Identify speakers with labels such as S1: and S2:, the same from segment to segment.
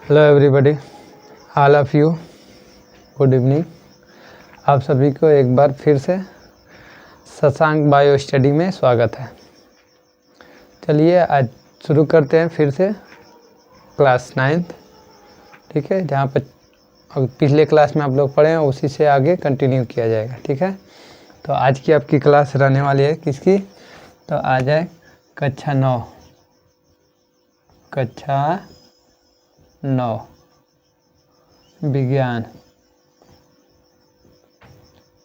S1: Hello everybody, all of you, good evening. आप सभी को एक बार फिर से शशांक बायो स्टडी में स्वागत है। चलिए आज शुरू करते हैं फिर से क्लास 9th, ठीक है। जहाँ पर अब पिछले क्लास में आप लोग पढ़े हैं उसी से आगे कंटिन्यू किया जाएगा, ठीक है। तो आज की आपकी क्लास रहने वाली है किसकी? तो आज है कक्षा 9 विज्ञान,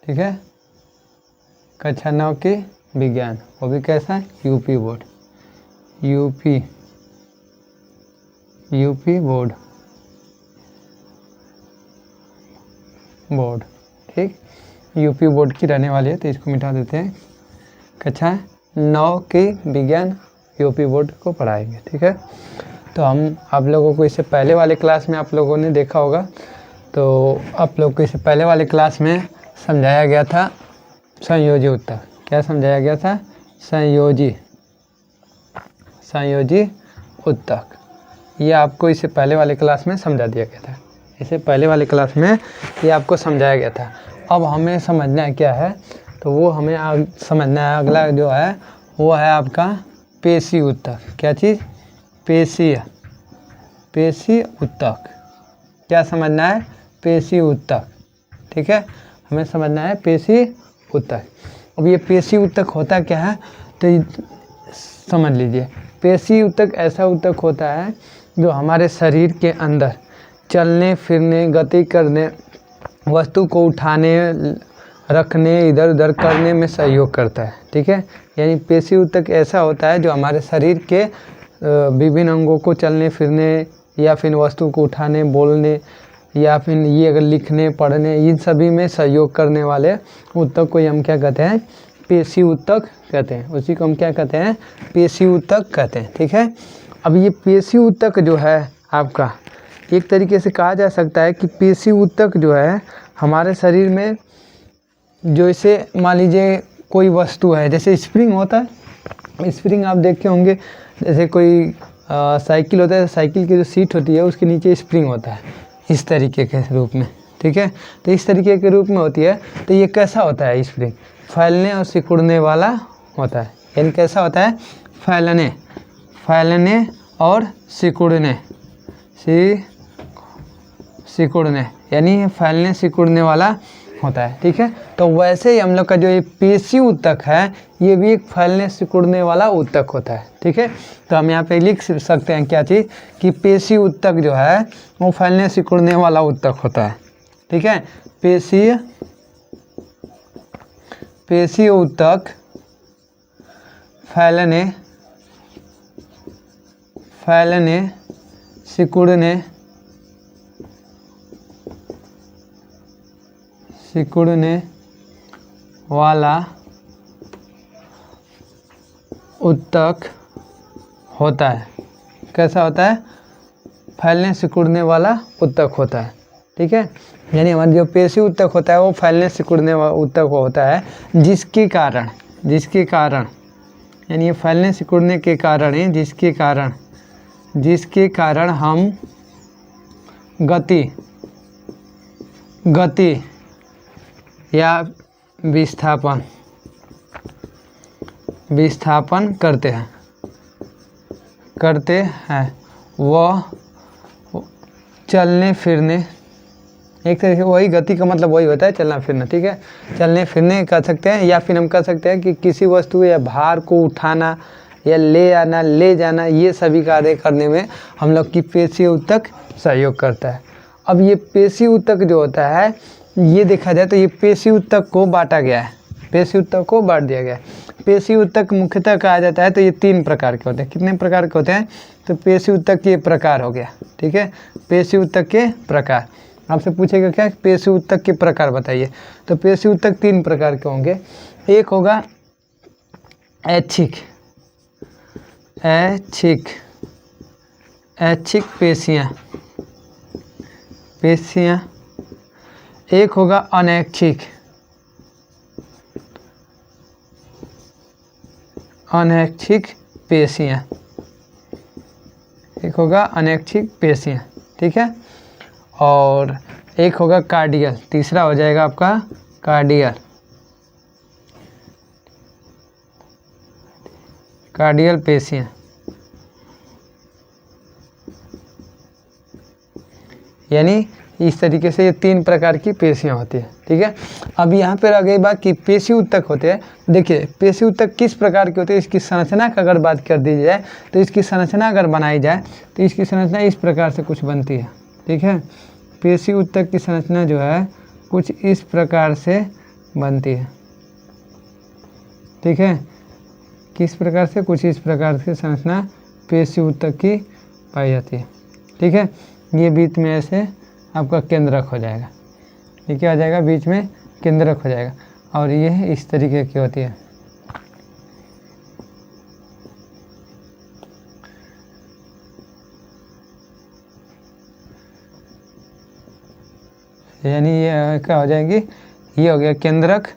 S1: ठीक है। कक्षा 9 की विज्ञान, वो भी कैसा है? यूपी बोर्ड, यूपी बोर्ड, ठीक। यूपी बोर्ड की रहने वाली है तो इसको मिटा देते हैं। कक्षा 9 की विज्ञान यूपी बोर्ड को पढ़ाएंगे, ठीक है। तो हम आप लोगों को इससे पहले वाले क्लास में आप लोगों ने देखा होगा, तो आप लोग को इससे पहले वाले क्लास में समझाया गया था संयोजी उत्तक। क्या समझाया गया था? संयोजी उत्तक। ये आपको इससे पहले वाले क्लास में समझा दिया गया था। इससे पहले वाले क्लास में ये आपको समझाया गया था। अब हमें समझना है क्या है, तो वो हमें समझना है। अगला जो है वो है आपका पेशी उत्तक। क्या चीज़? पेशी उत्तक। क्या समझना है? पेशी उत्तक, ठीक है। हमें समझना है पेशी उत्तक। अब ये पेशी उत्तक होता क्या है तो समझ लीजिए। पेशी उत्तक ऐसा उत्तक होता है जो हमारे शरीर के अंदर चलने फिरने, गति करने, वस्तु को उठाने रखने, इधर उधर करने में सहयोग करता है, ठीक है। यानी पेशी उत्तक ऐसा होता है जो हमारे शरीर के विभिन्न अंगों को चलने फिरने या फिर वस्तु को उठाने, बोलने या फिर ये अगर लिखने पढ़ने, इन सभी में सहयोग करने वाले उत्तक को हम क्या कहते हैं? पेशी उत्तक कहते हैं। उसी को हम क्या कहते हैं? पेशी उत्तक कहते हैं, ठीक है। अब ये पेशी उत्तक जो है आपका, एक तरीके से कहा जा सकता है कि पेशी उत्तक जो है हमारे शरीर में, जो इसे मान लीजिए कोई वस्तु है, जैसे स्प्रिंग होता है। स्प्रिंग आप देखे होंगे, जैसे कोई साइकिल होता है, साइकिल की जो सीट होती है उसके नीचे स्प्रिंग होता है, इस तरीके के रूप में, ठीक है। तो इस तरीके के रूप में होती है। तो ये कैसा होता है? स्प्रिंग फैलने और सिकुड़ने वाला होता है। यानी कैसा होता है? फैलने और सिकुड़ने, यानी फैलने सिकुड़ने वाला होता है, ठीक है। तो वैसे ही हम लोग का जो ये पेशी उत्तक है, ये भी एक फैलने सिकुड़ने वाला उत्तक होता है, ठीक है। तो हम यहाँ पे लिख सकते हैं क्या चीज़, कि पेशी उत्तक जो है वो फैलने सिकुड़ने वाला उत्तक होता है, ठीक है। पेशी उत्तक फैलने सिकुड़ने वाला उत्तक होता है। कैसा होता है? फैलने सिकुड़ने वाला उत्तक होता है, ठीक है। यानी हमारा जो पेशी उत्तक होता है वो फैलने सिकुड़ने वाला उत्तक होता है, जिसके कारण यानी ये फैलने सिकुड़ने के कारण ही, जिसके कारण हम गति या विस्थापन करते हैं। वह चलने फिरने, एक तरीके से वही गति का मतलब वही होता है, चलना फिरना, ठीक है। चलने फिरने कह सकते हैं, या फिर हम कह सकते हैं कि किसी वस्तु या भार को उठाना या ले आना, ले जाना, ये सभी कार्य करने में हम लोग की पेशी उत्तक सहयोग करता है। अब ये पेशी उत्तक जो होता है, ये देखा जाए तो ये पेशी उत्तक को बांटा गया है, पेशी उत्तक को बांट दिया गया है। पेशी उत्तक मुख्यतः कहा जाता है तो ये 3 प्रकार के होते हैं। कितने प्रकार के होते हैं? तो पेशी उत्तक के प्रकार हो गया, ठीक है। पेशी उत्तक के प्रकार, आपसे पूछेगा क्या पेशी उत्तक के प्रकार बताइए, तो पेशी उत्तक 3 प्रकार के होंगे। एक होगा ऐच्छिक पेशियाँ। एक होगा अनैच्छिक पेशियाँ। एक होगा अनैच्छिक पेशियाँ, ठीक है। और एक होगा कार्डियल, तीसरा हो जाएगा आपका कार्डियल, कार्डियल पेशियाँ। यानी इस तरीके से ये 3 प्रकार की पेशियाँ होती है, ठीक है। अब यहाँ पर आ गई बात कि पेशी ऊतक होते हैं। देखिए पेशी ऊतक किस प्रकार के होते हैं, इसकी संरचना की अगर बात कर दी जाए तो इसकी संरचना अगर बनाई जाए तो इसकी संरचना इस प्रकार से कुछ बनती है, ठीक है। पेशी ऊतक की संरचना जो है कुछ इस प्रकार से बनती है, ठीक है। किस प्रकार से, कुछ इस प्रकार से संरचना पेशी ऊतक की पाई जाती है, ठीक है। ये बीच में ऐसे आपका केंद्रक हो जाएगा, ये क्या हो जाएगा, बीच में केंद्रक हो जाएगा, और ये इस तरीके की होती है। यानी ये क्या हो जाएगी, ये हो गया केंद्रक,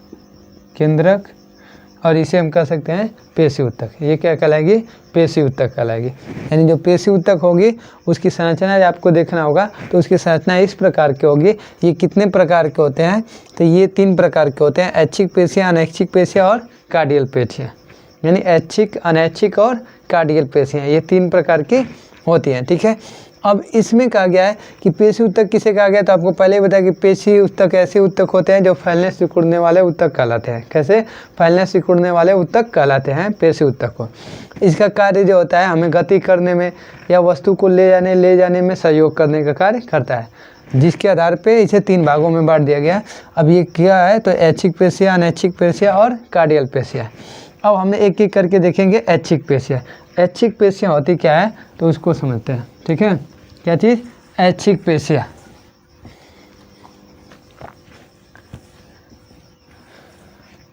S1: केंद्रक, और इसे हम कह सकते हैं पेशी ऊतक। ये क्या कहलाएगी, पेशी ऊतक कहलाएगी। यानी जो पेशी ऊतक होगी उसकी संरचना आपको देखना होगा, तो उसकी संरचना इस प्रकार की होगी। ये कितने प्रकार के होते हैं, तो ये 3 प्रकार के होते हैं, ऐच्छिक पेशियाँ, अनैच्छिक पेशियाँ और कार्डियल पेशियाँ। यानी ऐच्छिक, अनैच्छिक और कार्डियल पेशियाँ, ये 3 प्रकार की होती हैं, ठीक है। अब इसमें कहा गया है कि पेशी ऊतक किसे कहा गया, तो आपको पहले ही बताया कि पेशी ऊतक ऐसे ऊतक होते हैं जो फैलने सिकुड़ने वाले ऊतक कहलाते हैं। कैसे, फैलने सिकुड़ने वाले ऊतक कहलाते हैं पेशी ऊतक को। इसका कार्य जो होता है हमें गति करने में या वस्तु को ले जाने में सहयोग करने का कार्य करता है, जिसके आधार पे इसे 3 भागों में बांट दिया गया। अब ये क्या है, तो ऐच्छिक पेशियाँ, अनैच्छिक पेशियाँ और कार्डियल पेशियाँ। अब हम एक एक करके देखेंगे ऐच्छिक पेशियाँ। ऐच्छिक पेशियाँ होती क्या है, तो उसको समझते हैं, ठीक है। क्या चीज़, ऐच्छिक पेशियाँ।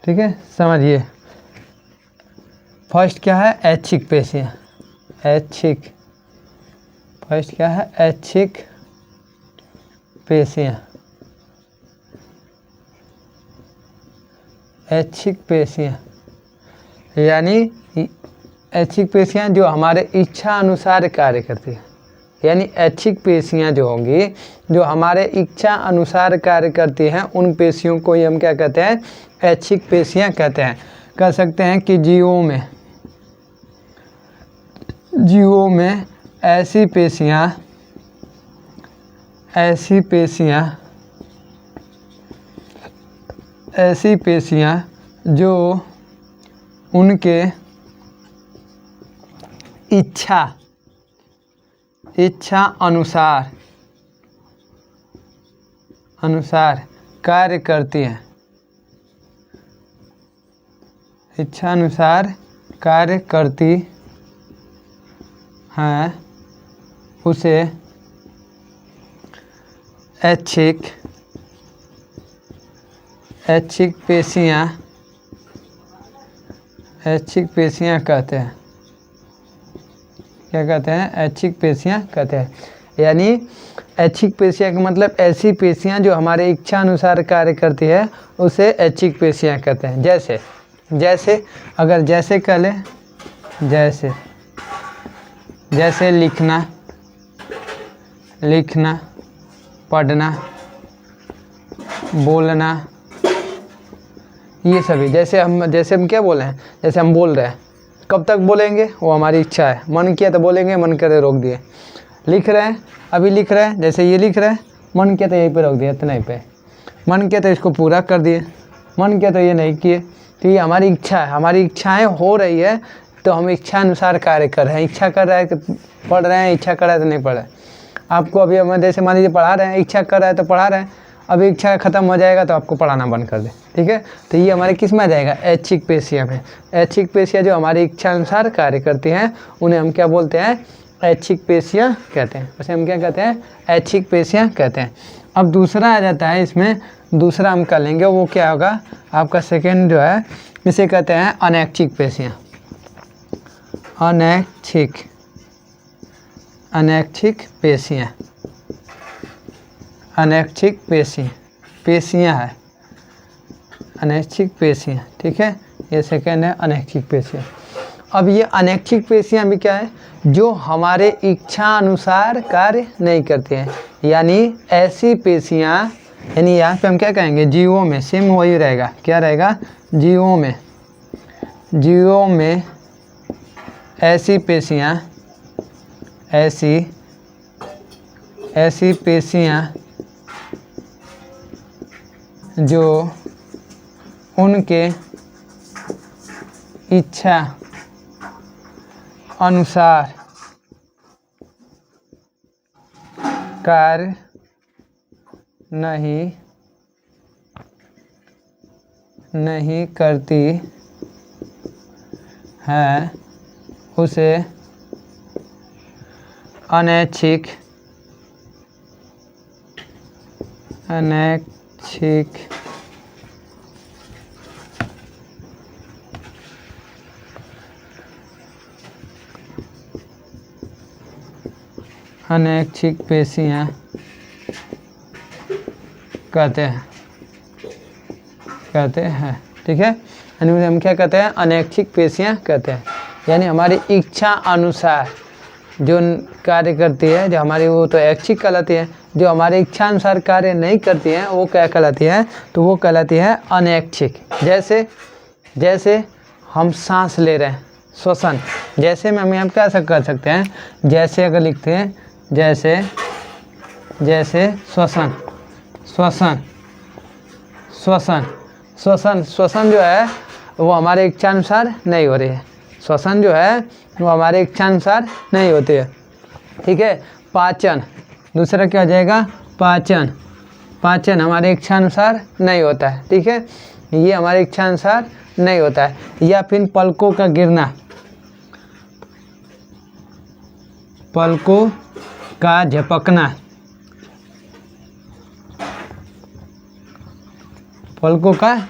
S1: ठीक है, समझिए। फर्स्ट क्या है, ऐच्छिक पेशियाँ, ऐच्छिक। फर्स्ट क्या है, ऐच्छिक पेशियाँ, ऐच्छिक पेशियाँ। यानी ऐच्छिक पेशियाँ जो हमारे इच्छा अनुसार कार्य करती है। यानी ऐच्छिक पेशियाँ जो होंगी, जो हमारे इच्छा अनुसार कार्य करती हैं, उन पेशियों को ही हम क्या कहते हैं, ऐच्छिक पेशियाँ कहते हैं। कह सकते हैं कि जीवों में ऐसी पेशियाँ जो उनके इच्छा अनुसार कार्य करती हैं, इच्छा अनुसार कार्य करती हैं, उसे ऐच्छिक पेशियाँ कहते हैं। क्या कहते हैं, ऐच्छिक पेशियाँ कहते हैं। यानी ऐच्छिक पेशियाँ का मतलब ऐसी पेशियाँ जो हमारे इच्छा अनुसार कार्य करती है, उसे ऐच्छिक पेशियाँ कहते हैं। जैसे अगर जैसे कह लें, जैसे लिखना, पढ़ना, बोलना, ये सभी। जैसे हम क्या बोले हैं, जैसे हम बोल रहे हैं, कब तक बोलेंगे, वो हमारी इच्छा है। मन किया तो बोलेंगे, मन करे रोक दिए। लिख रहे हैं, अभी लिख रहे हैं, जैसे ये लिख रहे हैं, मन किया तो यहीं पे रोक दिया, इतना ही पे। मन किया तो इसको पूरा कर दिए, मन किया तो ये नहीं किए। तो ये हमारी इच्छा है, हमारी इच्छाएं हो रही है, तो हम इच्छा अनुसार कार्य कर रहे हैं। इच्छा कर रहा है तो पढ़ रहे हैं, इच्छा कर रहा है तो नहीं पढ़ रहे। आपको अभी हम जैसे मान लीजिए पढ़ा रहे हैं, इच्छा कर रहा है तो पढ़ा रहे हैं, अभी इच्छा खत्म हो जाएगा तो आपको पढ़ाना बंद कर दे, ठीक है। तो ये हमारे किस में आ जाएगा, ऐच्छिक पेशियाँ में। ऐच्छिक पेशियाँ जो हमारी इच्छा अनुसार कार्य करती हैं, उन्हें हम क्या बोलते हैं, ऐच्छिक पेशियाँ कहते हैं। उसे हम क्या कहते हैं, ऐच्छिक पेशियाँ कहते हैं। अब दूसरा आ जाता है, इसमें दूसरा हम कर लेंगे, वो क्या होगा आपका सेकेंड जो है, इसे कहते हैं अनैच्छिक पेशियाँ। अनैच्छिक पेशियाँ, अनैच्छिक पेशियाँ है, अनैच्छिक पेशियाँ, ठीक है। ये सेकेंड है अनैच्छिक पेशियाँ। अब ये अनैच्छिक पेशियाँ भी क्या है, जो हमारे इच्छा अनुसार कार्य नहीं करती हैं, यानी ऐसी पेशियाँ, यानी यहाँ पे हम क्या कहेंगे, जीवों में, सेम वही रहेगा, क्या रहेगा, जीवों में ऐसी पेशियाँ, ऐसी पेशियाँ जो उनके इच्छा अनुसार कार्य नहीं करती है, उसे अनैच्छिक पेशियाँ कहते हैं। ठीक है, यानी हम क्या कहते हैं, अनैच्छिक पेशियाँ कहते हैं, यानी हमारी इच्छा अनुसार जो कार्य करती है, जो हमारी, वो तो ऐच्छिक कहलाती है। जो हमारी इच्छा अनुसार कार्य नहीं करती है वो क्या कहलाती है, तो वो कहलाती है अनैच्छिक। जैसे हम सांस ले रहे हैं, श्वसन, जैसे में हम यहाँ क्या कर सकते हैं, जैसे अगर लिखते हैं, जैसे श्वसन जो है वो हमारे इच्छा अनुसार नहीं हो रही है, श्वसन जो है वो हमारे इच्छा अनुसार नहीं होती है। ठीक है, पाचन, दूसरा क्या हो जाएगा, पाचन हमारे इच्छा अनुसार नहीं होता है। ठीक है, ये हमारे इच्छा अनुसार नहीं होता है। या फिर पलकों का गिरना, पलकों का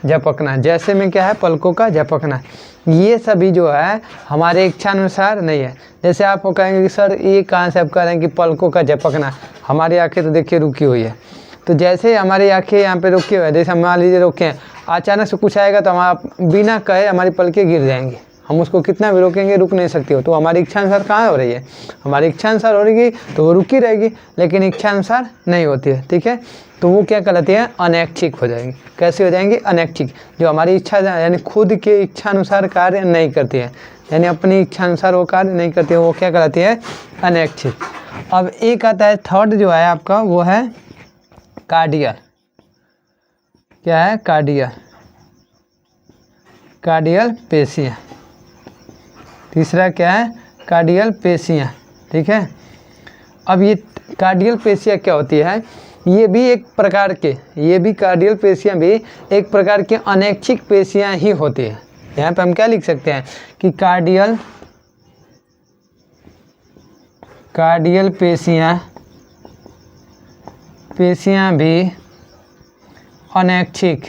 S1: झपकना, जैसे में क्या है, पलकों का झपकना, ये सभी जो है हमारे इच्छा अनुसार नहीं है। जैसे आप कहेंगे कि सर ये कहाँ से आप कह रहे हैं कि पलकों का झपकना, हमारी आंखें तो देखिए रुकी हुई है, तो जैसे हमारी आंखें यहाँ पे रुकी हुई है, जैसे मान लीजिए रोके हैं, अचानक से कुछ आएगा तो हम बिना कहे हमारी पलकें गिर जाएंगी, हम उसको कितना भी रोकेंगे रुक नहीं सकती हो। तो हमारी इच्छा अनुसार कहाँ हो रही है, हमारी इच्छा अनुसार हो रही तो वो रुकी रहेगी, लेकिन इच्छा अनुसार नहीं होती है। ठीक है, तो वो क्या कहलाती है, अनैच्छिक हो जाएंगी। कैसे हो जाएंगी, अनैच्छिक, जो हमारी इच्छा यानी खुद के इच्छा अनुसार कार्य नहीं करती है, यानी अपनी इच्छा अनुसार वो कार्य नहीं करती है, वो क्या कहलाती है, अनैच्छिक। अब एक आता है थर्ड जो है आपका, वो है कार्डियल। क्या है, कार्डियल पेशियाँ। तीसरा क्या है, कार्डियल पेशियाँ। ठीक है, अब ये कार्डियल पेशियाँ क्या होती है, ये भी कार्डियल पेशियाँ भी एक प्रकार की अनैच्छिक पेशियाँ ही होती है। यहाँ पे हम क्या लिख सकते हैं कि कार्डियल पेशियाँ भी अनैच्छिक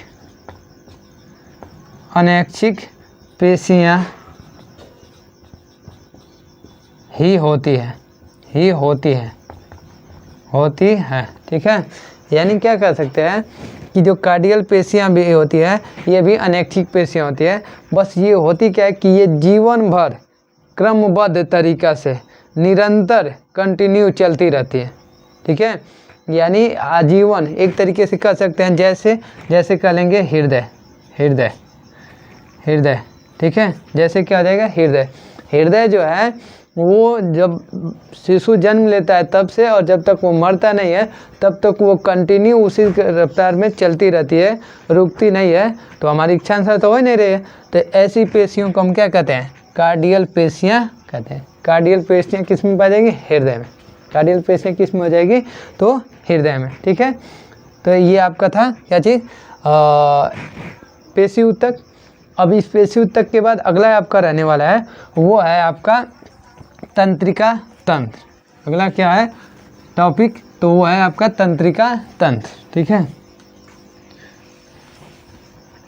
S1: पेशियाँ ही होती है। ठीक है, यानी क्या कर सकते हैं कि जो कार्डियल पेशियाँ भी होती है ये भी अनैच्छिक पेशियाँ होती है। बस ये होती क्या है कि ये जीवन भर क्रमबद्ध तरीक़ा से निरंतर कंटिन्यू चलती रहती है। ठीक है, यानी आजीवन एक तरीके से कह सकते हैं, जैसे कह लेंगे हृदय। ठीक है, जैसे क्या हो जाएगा, हृदय जो है वो जब शिशु जन्म लेता है तब से और जब तक वो मरता नहीं है तब तक वो कंटिन्यू उसी रफ्तार में चलती रहती है, रुकती नहीं है। तो हमारी इच्छा अनुसार तो हो ही नहीं रही है, तो ऐसी पेशियों को हम क्या कहते हैं, कार्डियल पेशियाँ कहते हैं। कार्डियल पेशियाँ किस में पाई जाएंगी, हृदय में। कार्डियल पेशियाँ किस में हो जाएगी, तो हृदय में। ठीक है, तो ये आपका था क्या चीज़, पेशी ऊतक। अब इस पेशी ऊतक के बाद अगला आपका रहने वाला है, वो है आपका तंत्रिका तंत्र। अगला क्या है टॉपिक, तो वो है आपका तंत्रिका तंत्र। ठीक है,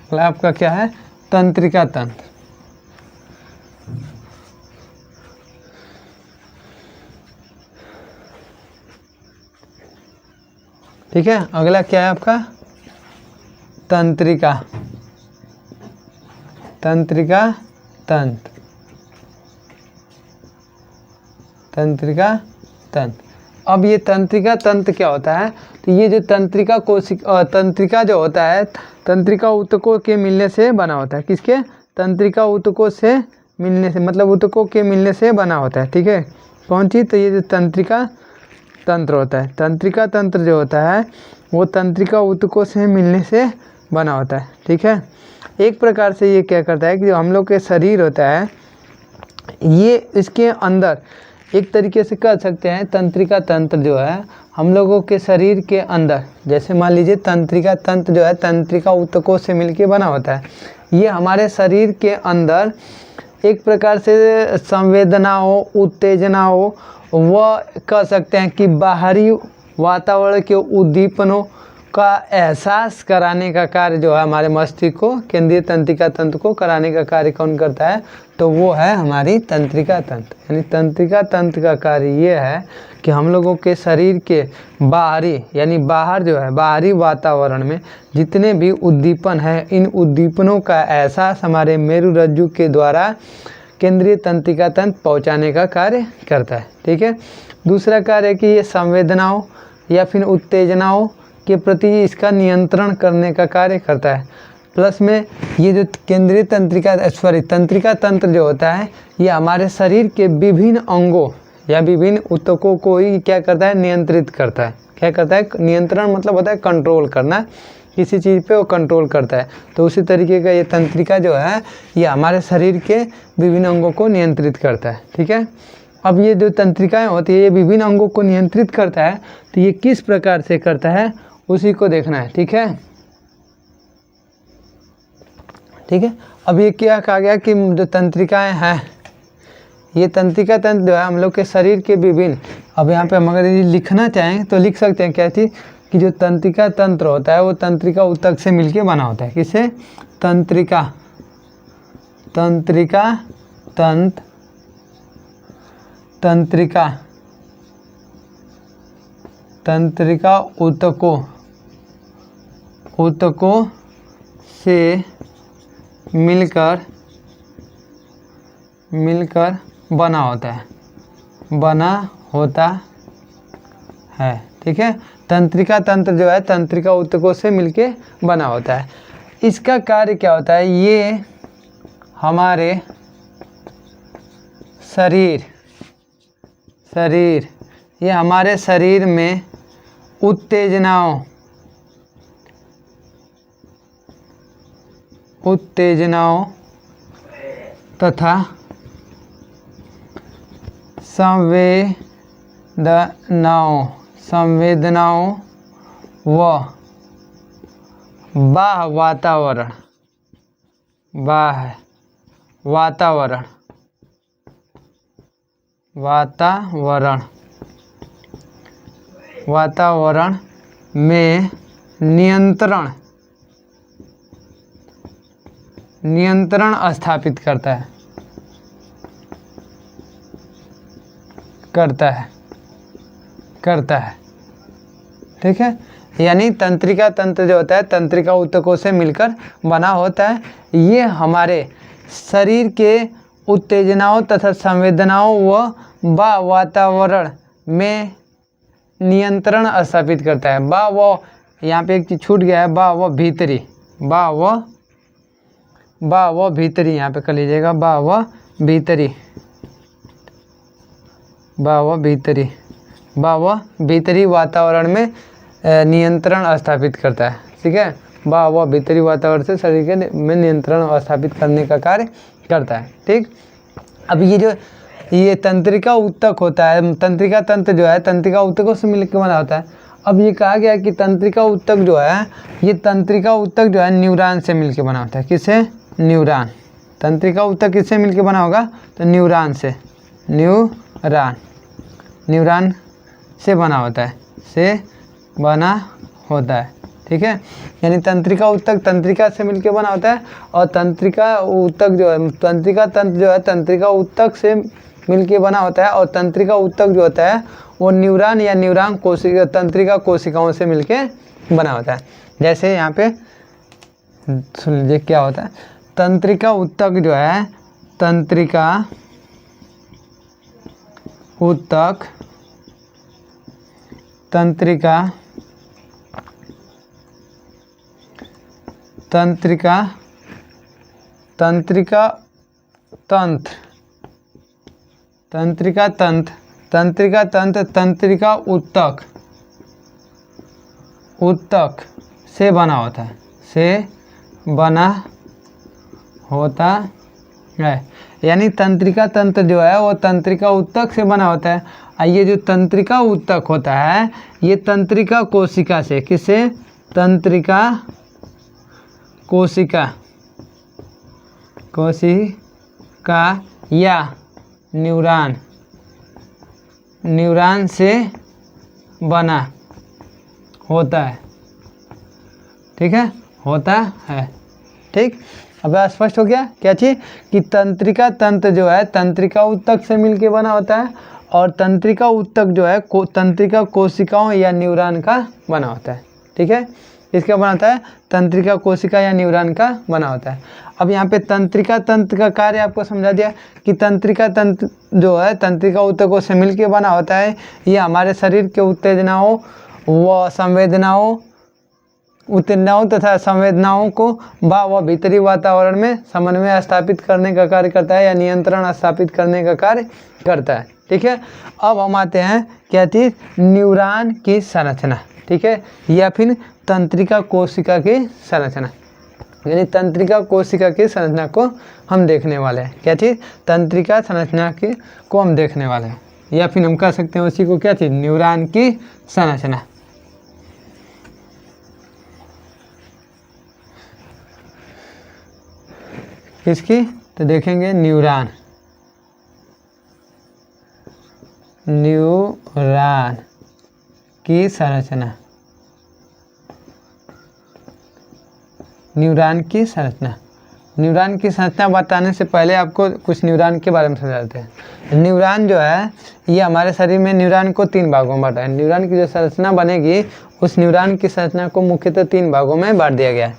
S1: अगला आपका क्या है, तंत्रिका तंत्र। ठीक है, अगला क्या है आपका तंत्रिका तंत्र। तंत्रिका तंत्र। अब ये तंत्रिका तंत्र क्या होता है, तो ये जो तंत्रिका जो होता है तंत्रिका ऊतकों के मिलने से बना होता है। किसके? तंत्रिका ऊतकों से मिलने से, मतलब ऊतकों के मिलने से बना होता है। ठीक है, कौन चीज़? तो ये जो तंत्रिका तंत्र होता है, तंत्रिका तंत्र जो होता है वो तंत्रिका ऊतकों से मिलने से बना होता है। ठीक है, एक प्रकार से ये क्या करता है कि जो हम लोग के शरीर होता है ये इसके अंदर एक तरीके से कह सकते हैं तंत्रिका तंत्र जो है हम लोगों के शरीर के अंदर, जैसे मान लीजिए तंत्रिका तंत्र जो है तंत्रिका ऊतकों से मिलके बना होता है। ये हमारे शरीर के अंदर एक प्रकार से संवेदनाओं, उत्तेजनाओं, वह कह सकते हैं कि बाहरी वातावरण के उद्दीपनों का एहसास कराने का कार्य जो है हमारे मस्तिष्क को, केंद्रीय तंत्रिका तंत्र को कराने का कार्य कौन करता है? तो वो है हमारी तंत्रिका तंत्र। यानी तंत्रिका तंत्र का कार्य ये है कि हम लोगों के शरीर के बाहरी, यानी बाहर जो है बाहरी वातावरण में जितने भी उद्दीपन है, इन उद्दीपनों का एहसास हमारे मेरुरज्जु के द्वारा केंद्रीय तंत्रिका तंत्र पहुंचाने का कार्य करता है। ठीक है, दूसरा कार्य है कि ये संवेदनाओं या फिर उत्तेजनाओं के प्रति इसका नियंत्रण करने का कार्य करता है। प्लस में ये जो केंद्रीय तंत्रिका तंत्र जो होता है ये हमारे शरीर के विभिन्न अंगों या विभिन्न ऊतकों को ही क्या करता है? नियंत्रित करता है। क्या करता है? नियंत्रण मतलब होता है कंट्रोल करना, किसी चीज़ पे वो कंट्रोल करता है। तो उसी तरीके का ये तंत्रिका जो है ये हमारे शरीर के विभिन्न अंगों को नियंत्रित करता है। ठीक है, अब ये जो तंत्रिकाएँ होती है ये विभिन्न अंगों को नियंत्रित करता है, तो ये किस प्रकार से करता है उसी को देखना है। ठीक है, ठीक है, अब ये क्या कहा गया कि जो तंत्रिकाएँ हैं ये तंत्रिका तंत्र जो है हम लोग के शरीर के विभिन्न, अब यहाँ पे हम अगर ये लिखना चाहें तो लिख सकते हैं क्या चीज़ कि जो तंत्रिका तंत्र होता है वो तंत्रिका ऊतक से मिलके बना होता है। किससे? तंत्रिका तंत्रिका तंत्र तंत्रिका तंत्रिका ऊतकों से मिलकर बना होता है। ठीक है, तंत्रिका तंत्र जो है तंत्रिका ऊतकों से मिलके बना होता है। इसका कार्य क्या होता है? ये हमारे शरीर ये हमारे शरीर में उत्तेजनाओं तथा संवेदनाओं व बाह्य वातावरण में नियंत्रण स्थापित करता है। ठीक है, यानी तंत्रिका तंत्र जो होता है तंत्रिका ऊतकों से मिलकर बना होता है। ये हमारे शरीर के उत्तेजनाओं तथा संवेदनाओं व वातावरण में नियंत्रण स्थापित करता है। यहाँ पे एक चीज़ छूट गया है, भीतरी यहाँ पे कर लीजिएगा, भीतरी वातावरण में नियंत्रण स्थापित करता है। ठीक है, भीतरी वातावरण से शरीर के में नियंत्रण स्थापित करने का कार्य करता है। ठीक, अब ये तंत्रिका ऊतक होता है, तंत्रिका तंत्र जो है तंत्रिका ऊतकों से मिलकर बना होता है। अब ये कहा गया कि तंत्रिका ऊतक जो है ये तंत्रिका ऊतक जो है न्यूरॉन से मिलकर बना होता है। किससे? न्यूरॉन। तंत्रिका ऊतक किससे मिलकर बना होगा? तो न्यूरॉन से बना होता है। ठीक है, यानी तंत्रिका ऊतक तंत्रिका से मिलकर बना होता है और तंत्रिका ऊतक जो है तंत्रिका तंत्र जो है तंत्रिका ऊतक से मिलकर बना होता है और तंत्रिका ऊतक जो होता है वो न्यूरॉन या न्यूरॉन तंत्रिका कोशिकाओं से मिलकर बना होता है। जैसे यहाँ पे सुन लीजिए क्या होता है, तंत्रिका ऊतक जो है तंत्रिका ऊतक तंत्रिका तंत्रिका तंत्रिका तंत्र तंत्रिका तंत्र तंत्रिका तंत्र तंत्रिका ऊतक ऊतक से बना होता है, से बना होता है। यानी तंत्रिका तंत्र जो है वो तंत्रिका ऊतक से बना होता है। और ये जो तंत्रिका ऊतक होता है ये तंत्रिका कोशिका से, किससे? तंत्रिका कोशिका कोशिका या न्यूरॉन न्यूरॉन से बना होता है। ठीक है, होता है। ठीक, अब स्पष्ट हो गया क्या चीज़ कि तंत्रिका तंत्र जो है तंत्रिका ऊतक से मिलके बना होता है और तंत्रिका ऊतक जो है तंत्रिका कोशिकाओं या न्यूरॉन का बना होता है। ठीक है, इसका बना होता है तंत्रिका कोशिका या न्यूरॉन का बना होता है। अब यहाँ पे तंत्रिका तंत्र का कार्य आपको समझा दिया कि तंत्रिका तंत्र जो है तंत्रिका ऊतकों से मिलके बना होता है। ये हमारे शरीर के उत्तेजनाओं व उत्तेजनाओं तथा संवेदनाओं को व भीतरी वातावरण में समन्वय स्थापित करने का कार्य करता है या नियंत्रण स्थापित करने का कार्य करता है। ठीक है, अब हम आते हैं क्या चीज़? न्यूरॉन की संरचना। ठीक है, या फिर तंत्रिका कोशिका की संरचना, यानी तंत्रिका कोशिका की संरचना को हम देखने वाले हैं। क्या चीज़? तंत्रिका संरचना की को हम देखने वाले हैं, या फिर हम कह सकते हैं उसी को क्या चीज़? न्यूरॉन की संरचना। किसकी? तो देखेंगे न्यूरॉन की संरचना। न्यूरॉन की संरचना। न्यूरॉन की संरचना बताने से पहले आपको कुछ न्यूरॉन के बारे में समझाते हैं। न्यूरॉन जो है ये हमारे शरीर में न्यूरॉन को 3 भागों में बांटा है। न्यूरॉन की जो संरचना बनेगी उस न्यूरॉन की संरचना को मुख्यतः 3 भागों में बांट दिया गया है।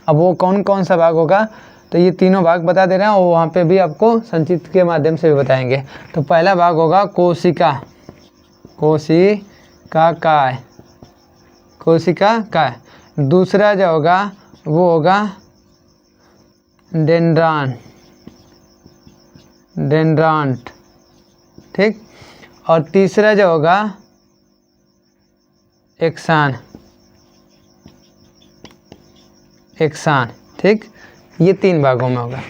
S1: अब वो कौन कौन सा भाग होगा? तो ये तीनों भाग बता दे रहे हैं और वहाँ पे भी आपको संचित्र के माध्यम से भी बताएंगे। तो पहला भाग होगा कोशिका काय। दूसरा जो होगा वो होगा डेंड्रांट। ठीक, और तीसरा जो होगा एक्सान। ठीक, ये 3 भागों में होगा,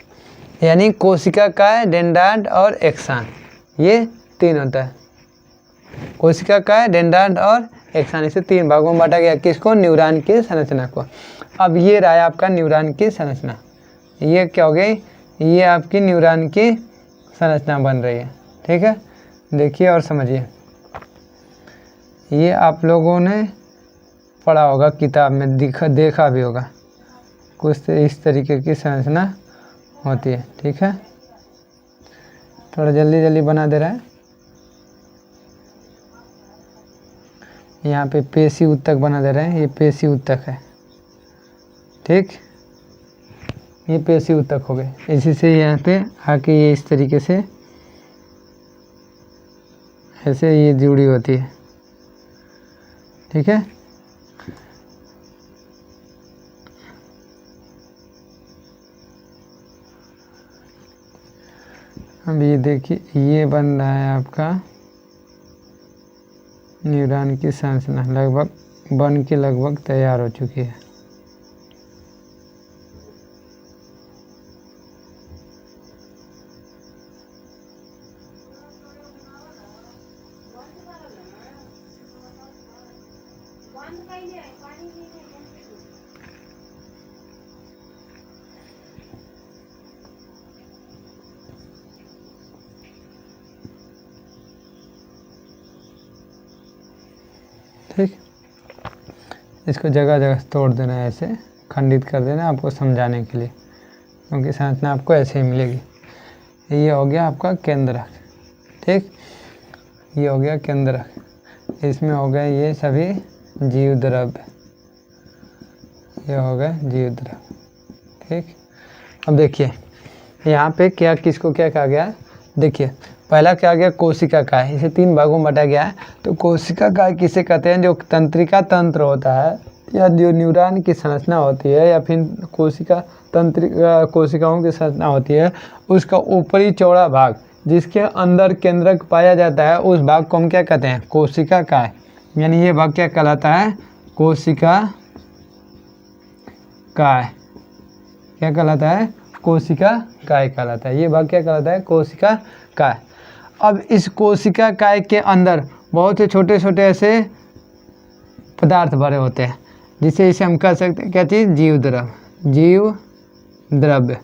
S1: यानी कोशिका काय, डेंड्रांट और एक्सान, ये 3 होता है। कोशिका काय, डेंड्रांट और एक्सान, इसे 3 भागों में बांटा गया। किसको? न्यूरॉन की संरचना को। अब ये रहा आपका न्यूरॉन की संरचना। ये क्या हो गई? ये आपकी न्यूरॉन की संरचना बन रही है। ठीक है, देखिए और समझिए। ये आप लोगों ने पढ़ा होगा किताब में, देखा भी होगा। कुछ इस तरीके की संरचना होती है। ठीक है, थोड़ा जल्दी जल्दी बना दे रहा है। यहाँ पे पेशी ऊतक बना दे रहे हैं, ये पेशी ऊतक है। ठीक, ये पेशी ऊतक हो गए। इसी से यहाँ पे आके ये इस तरीके से ऐसे ये जुड़ी होती है। ठीक है, अब ये देखिए ये बन रहा है आपका न्यूरॉन की संरचना। लगभग तैयार हो चुकी है। ठीक, इसको जगह जगह तोड़ देना है, ऐसे खंडित कर देना आपको समझाने के लिए, क्योंकि संरचना आपको ऐसे ही मिलेगी। ये हो गया आपका केंद्रक। ठीक, ये हो गया केंद्रक। इसमें हो गए ये सभी जीव द्रव्य, ये हो गए जीव द्रव्य। ठीक, अब देखिए यहाँ पे क्या किसको क्या कहा गया। देखिए पहला क्या आ गया कोशिका काय, इसे 3 भागों में बांटा गया है। तो कोशिका काय किसे कहते हैं, जो तंत्रिका तंत्र होता है या जो न्यूरॉन की संरचना होती है या फिर कोशिका तंत्रिका कोशिकाओं की संरचना होती है, उसका ऊपरी चौड़ा भाग जिसके अंदर केंद्रक पाया जाता है उस भाग को हम क्या कहते हैं, कोशिका काय। यानी ये भाग क्या कहलाता है, कोशिका काय। क्या कहलाता है, कोशिका काय कहलाता है। ये भाग क्या कहलाता है, कोशिका काय। अब इस कोशिका काय के अंदर बहुत से छोटे छोटे ऐसे पदार्थ भरे होते हैं, जिसे इसे हम कह सकते हैं क्या चीज़, जीव द्रव्य। जीव द्रव्य,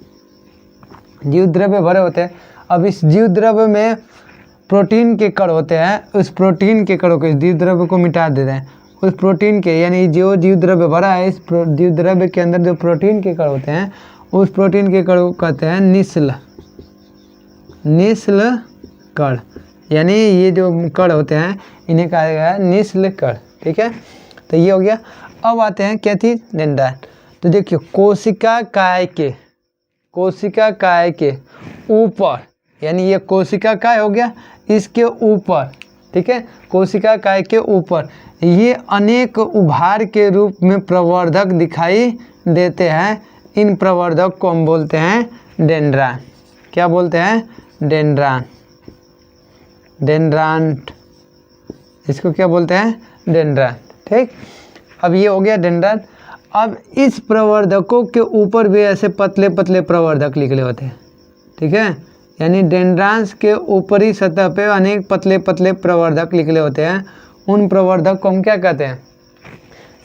S1: जीव द्रव्य भरे होते हैं। अब इस जीव द्रव्य में प्रोटीन के कण होते हैं, उस प्रोटीन के कणों को, इस जीव द्रव्य को मिटा देते हैं, उस प्रोटीन के, यानी जो जीव द्रव्य भरा है इस जीव द्रव्य के अंदर जो प्रोटीन के कण होते हैं, उस प्रोटीन के कण को कहते हैं निस्ल, निस्ल कण। यानी ये जो कण होते हैं इन्हें कहा गया है निस्ल कण। ठीक है, तो ये हो गया। अब आते हैं क्या चीज़, डेंड्राइट। तो देखिए कोशिका काय के, कोशिका काय के ऊपर, यानी ये कोशिका काय हो गया, इसके ऊपर, ठीक है, कोशिका काय के ऊपर ये अनेक उभार के रूप में प्रवर्धक दिखाई देते हैं। इन प्रवर्धक को हम बोलते हैं डेंड्रान। क्या बोलते हैं, डेंड्रान, डेंड्रांट, इसको क्या बोलते हैं, डेंड्रान। ठीक, अब ये हो गया डेंड्रान। अब इस प्रवर्धकों के ऊपर भी ऐसे पतले पतले प्रवर्धक निकले होते हैं। ठीक है, यानी डेंड्रान्स के ऊपरी सतह पे अनेक पतले पतले प्रवर्धक निकले होते हैं। उन प्रवर्धक को हम क्या कहते हैं,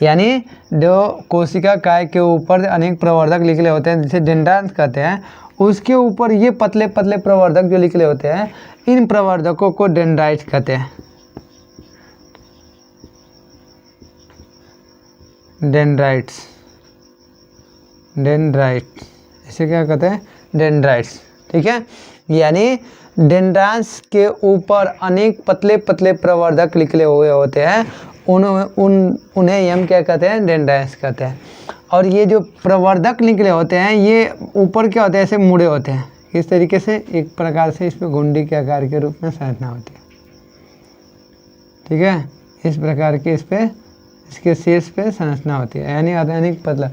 S1: यानी जो कोशिका काय के ऊपर अनेक प्रवर्धक निकले होते हैं जिसे डेंड्रान्स कहते हैं, उसके ऊपर ये पतले पतले प्रवर्धक जो निकले होते हैं, इन प्रवर्धकों को डेंड्राइट्स कहते हैं। डेंड्राइट्स, डेंड्राइट, इसे क्या कहते हैं, डेंड्राइट्स। ठीक है, यानी डेंड्रान्स के ऊपर अनेक पतले पतले प्रवर्धक निकले हुए होते हैं, उन्हें हम क्या कहते हैं, डेंड्राइट्स कहते हैं। और ये जो प्रवर्धक निकले होते हैं ये ऊपर क्या होते हैं, ऐसे मुड़े होते हैं। इस तरीके से एक प्रकार से इस पर घुंडी के आकार के रूप में संरचना होती है। ठीक है, इस प्रकार के इस पे, इसके शीर्ष पे संरचना होती है, यानी अनेक पतला।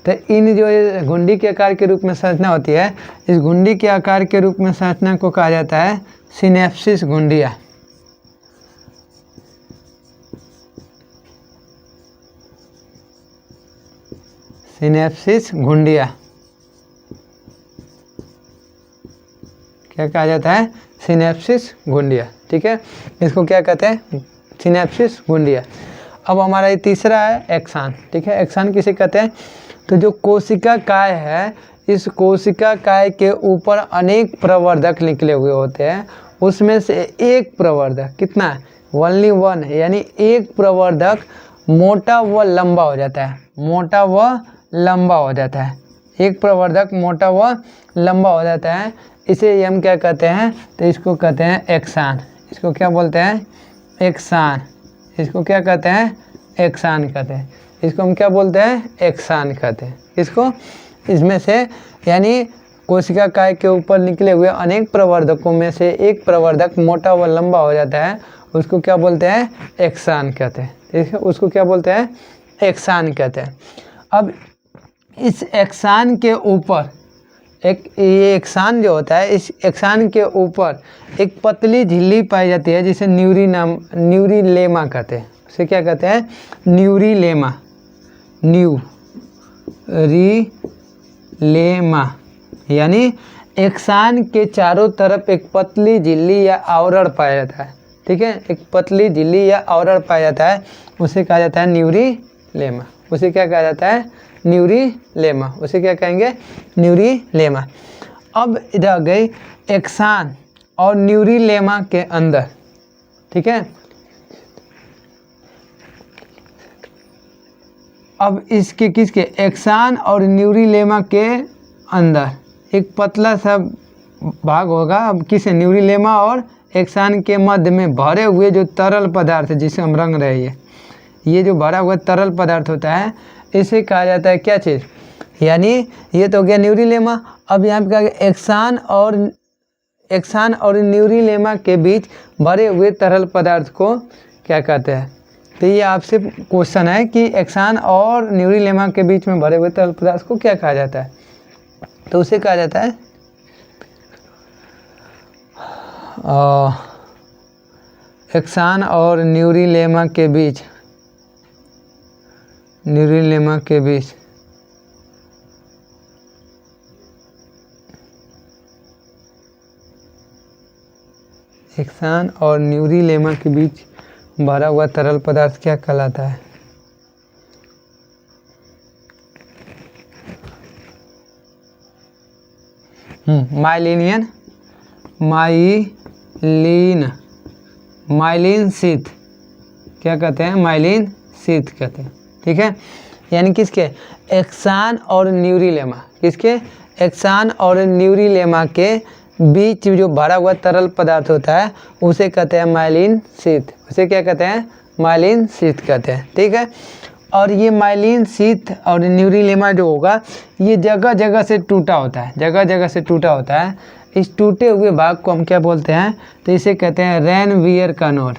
S1: तो इन जो घुंडी के आकार के रूप में संरचना होती है, इस घुंडी के आकार के रूप में संरचना को कहा जाता है सिनेप्सिस घुंडिया। सिनेप्सिस घुंडिया क्या कहा जाता है, सिनेप्सिस घुंडिया। ठीक है, इसको क्या कहते हैं, सिनेप्सिस घुंडिया। अब हमारा ये तीसरा है एक्सान। ठीक है, एक्सान किसे कहते हैं, तो जो कोशिका काय है, इस कोशिका काय के ऊपर अनेक प्रवर्धक निकले हुए होते हैं, उसमें से एक प्रवर्धक, कितना है, ओनली वन, यानी एक प्रवर्धक मोटा व लंबा हो जाता है, मोटा व लंबा हो जाता है। एक प्रवर्धक मोटा व लंबा हो जाता है, इसे हम क्या कहते हैं, तो इसको कहते हैं एक्सान। इसको क्या बोलते हैं, एक्सान। इसको क्या कहते हैं, एक्सान कहते हैं। इसको हम क्या बोलते हैं, एक्सान कहते हैं। इसको, इसमें से यानी कोशिका काय के ऊपर निकले हुए अनेक प्रवर्धकों में से एक प्रवर्धक मोटा व लंबा हो जाता है, उसको क्या बोलते हैं, एक्सान कहते हैं। ठीक है, उसको क्या बोलते हैं, एक्सान कहते हैं। अब इस एक्सान के ऊपर ये एक्सान जो होता है, इस एक्सान के ऊपर एक पतली झिल्ली पाई जाती है जिसे न्यूरीलेमा कहते हैं। उसे क्या कहते हैं, न्यूरीलेमा, न्यूरीलेमा। यानी एक्सान के चारों तरफ एक पतली झिल्ली या आवरण पाया जाता है। ठीक है, एक पतली झिल्ली या आवरण पाया जाता है, उसे कहा जाता है न्यूरीलेमा। उसे क्या कहा जाता है, न्यूरीलेमा। उसे क्या कहेंगे, न्यूरीलेमा। अब रह गई एक्सान और न्यूरीलेमा के अंदर। ठीक है, अब इसके किसके, एक्सान और न्यूरीलेमा के अंदर एक पतला सा भाग होगा। अब किसे, न्यूरीलेमा और एक्सान के मध्य में भरे हुए जो तरल पदार्थ जिसे हम रंग रहे हैं, ये जो भरा हुआ तरल पदार्थ होता है, इसे कहा जाता है क्या चीज़, यानी ये तो हो गया न्यूरीलेमा। अब यहाँ पे कहा गया एक्सान और एक्सान और न्यूरिलेमा के बीच भरे हुए तरल पदार्थ को क्या कहते हैं? तो ये आपसे क्वेश्चन है कि एक्सान और न्यूरिलेमा के बीच में भरे हुए तरल पदार्थ को क्या कहा जाता है? तो उसे कहा जाता है एक्सान और न्यूरिलेमा के बीच एक्सान और न्यूरिलेमा के बीच भरा हुआ तरल पदार्थ क्या कहलाता है? माइलिन शीथ क्या कहते हैं? माइलिन शीथ कहते हैं। ठीक है, यानी किसके? एक्सान और न्यूरिलेमा, किसके? एक्सान और न्यूरिलेमा के बीच जो भरा हुआ तरल पदार्थ होता है उसे कहते हैं माइलिन शीथ। उसे क्या कहते हैं? माइलिन शीथ कहते हैं। ठीक है, और ये माइलिन शीथ और न्यूरिलेमा जो होगा ये जगह जगह से टूटा होता है, जगह जगह से टूटा होता है। इस टूटे हुए भाग को हम क्या बोलते हैं? तो इसे कहते हैं रेनवियर का नोड।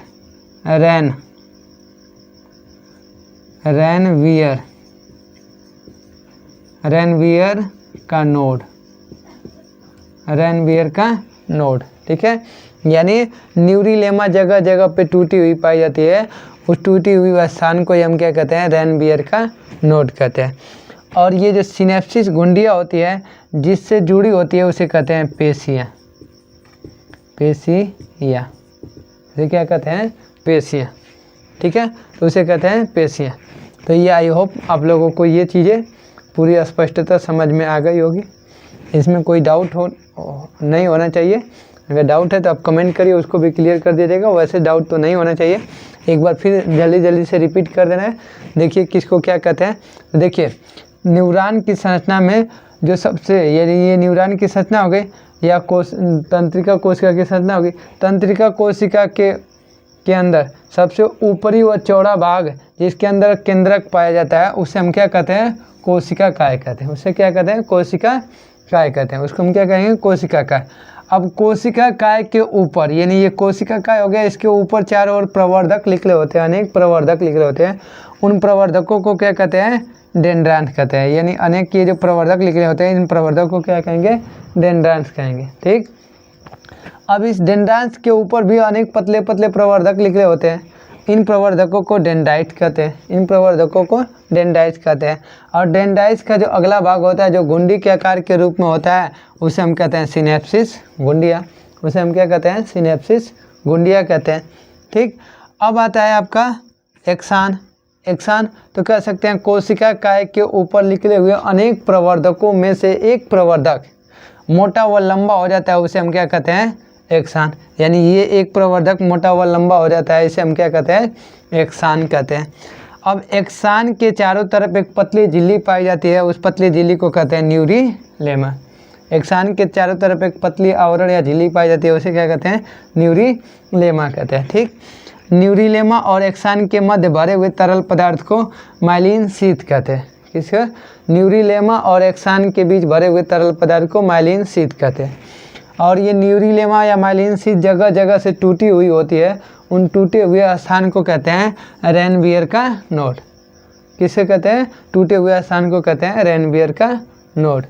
S1: रेनवियर का नोड। ठीक है, यानी न्यूरिलेमा जगह जगह पे टूटी हुई पाई जाती है, उस टूटी हुई स्थान को हम क्या कहते हैं? रेनवियर का नोड कहते हैं। और ये जो सिनेप्सिस गुंडिया होती है जिससे जुड़ी होती है उसे कहते हैं पेशियाँ। इसे क्या कहते हैं? पेशियाँ। ठीक है, तो उसे कहते हैं पेशियाँ। तो ये आई होप आप लोगों को ये चीज़ें पूरी स्पष्टता समझ में आ गई होगी, इसमें कोई डाउट नहीं होना चाहिए। अगर डाउट है तो आप कमेंट करिए, उसको भी क्लियर कर दीजिएगा। वैसे डाउट तो नहीं होना चाहिए, एक बार फिर जल्दी से रिपीट कर देना है। देखिए किसको क्या कहते हैं। देखिए न्यूरॉन की संरचना में जो सबसे ये न्यूरॉन की संरचना हो गई या तंत्रिका कोशिका की संरचना होगी। तंत्रिका कोशिका के अंदर सबसे ऊपरी व चौड़ा भाग जिसके अंदर केंद्रक पाया जाता है उसे हम क्या कहते हैं? कोशिका काय कहते हैं। उसे क्या कहते हैं? कोशिका काय कहते हैं। उसको हम क्या कहेंगे? कोशिका काय। अब कोशिका काय के ऊपर, यानी ये कोशिका काय हो गया, इसके ऊपर चारों ओर प्रवर्धक निकले होते हैं, अनेक प्रवर्धक निकले होते हैं। उन प्रवर्धकों को क्या कहते हैं? डेंड्रान्स कहते हैं। यानी अनेक ये जो प्रवर्धक निकले होते हैं इन प्रवर्धकों को क्या कहेंगे? डेंड्रान्स कहेंगे। ठीक, अब इस डेंड्रान्स के ऊपर भी अनेक पतले पतले प्रवर्धक निकले होते हैं, इन प्रवर्धकों को डेंड्राइट कहते हैं। और डेंड्राइट्स का जो अगला भाग होता है जो गुंडी के आकार के रूप में होता है उसे हम कहते हैं सिनेप्सिस गुंडिया। उसे हम क्या कहते हैं? सिनेप्सिस गुंडिया कहते हैं। ठीक, अब आता है आपका एक्सान। तो कह सकते हैं कोशिका काय के ऊपर निकले हुए अनेक प्रवर्धकों में से एक प्रवर्धक मोटा व लंबा हो जाता है, उसे हम क्या कहते हैं? एक्सान। यानी ये एक प्रवर्धक मोटा व लंबा हो जाता है, इसे हम क्या कहते हैं? एक्सान कहते हैं। अब एक्सान के चारों तरफ एक पतली झिल्ली पाई जाती है, उस पतली झिल्ली को कहते हैं न्यूरिलेमा। एक्सान के चारों तरफ एक पतली आवरण या झिल्ली पाई जाती है, उसे क्या कहते हैं? न्यूरिलेमा कहते हैं। ठीक, न्यूरिलेमा और एक्सान के मध्य भरे हुए तरल पदार्थ को माइलिन शीथ कहते हैं। किसका? न्यूरिलेमा और एक्सान के बीच भरे हुए तरल पदार्थ को माइलिन शीथ कहते हैं। और ये न्यूरिलेमा या माइलिन शीथ जगह जगह से टूटी हुई होती है, उन टूटे हुए स्थान को कहते हैं रेनवियर का नोड। किसे कहते हैं? टूटे हुए स्थान को कहते हैं रेनवियर का नोड।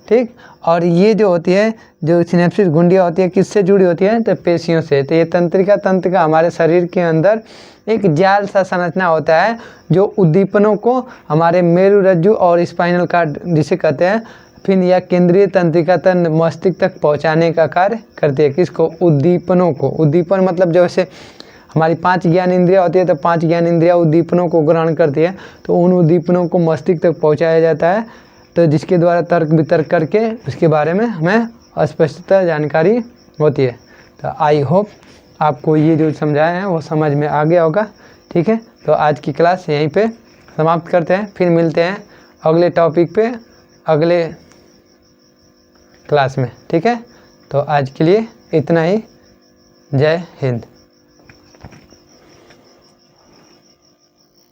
S1: ठीक, और ये जो होती है जो सिनेप्सिस गुंडिया होती है किससे जुड़ी होती है? तो पेशियों से। तो ये तंत्रिका तंत्र का हमारे शरीर के अंदर एक जाल सा संरचना होता है जो उद्दीपनों को हमारे मेरुरज्जु और स्पाइनल कार्ड जिसे कहते हैं फिर या केंद्रीय तंत्रिका तंत्र मस्तिष्क तक पहुंचाने का कार्य करती है। किसको? उद्दीपनों को। उद्दीपन मतलब जैसे हमारी 5 ज्ञान इंद्रिया होती है तो 5 ज्ञान इंद्रिया उद्दीपनों को ग्रहण करती है, तो उन उद्दीपनों को मस्तिष्क तक पहुंचाया जाता है, तो जिसके द्वारा तर्क वितर्क करके उसके बारे में हमें स्पष्टता जानकारी होती है। तो आई होप आपको ये जो समझाया है वो समझ में आ गया होगा। ठीक है, तो आज की क्लास यहीं पे समाप्त करते हैं, फिर मिलते हैं अगले टॉपिक पे अगले क्लास में। ठीक है, तो आज के लिए इतना ही। जय हिंद।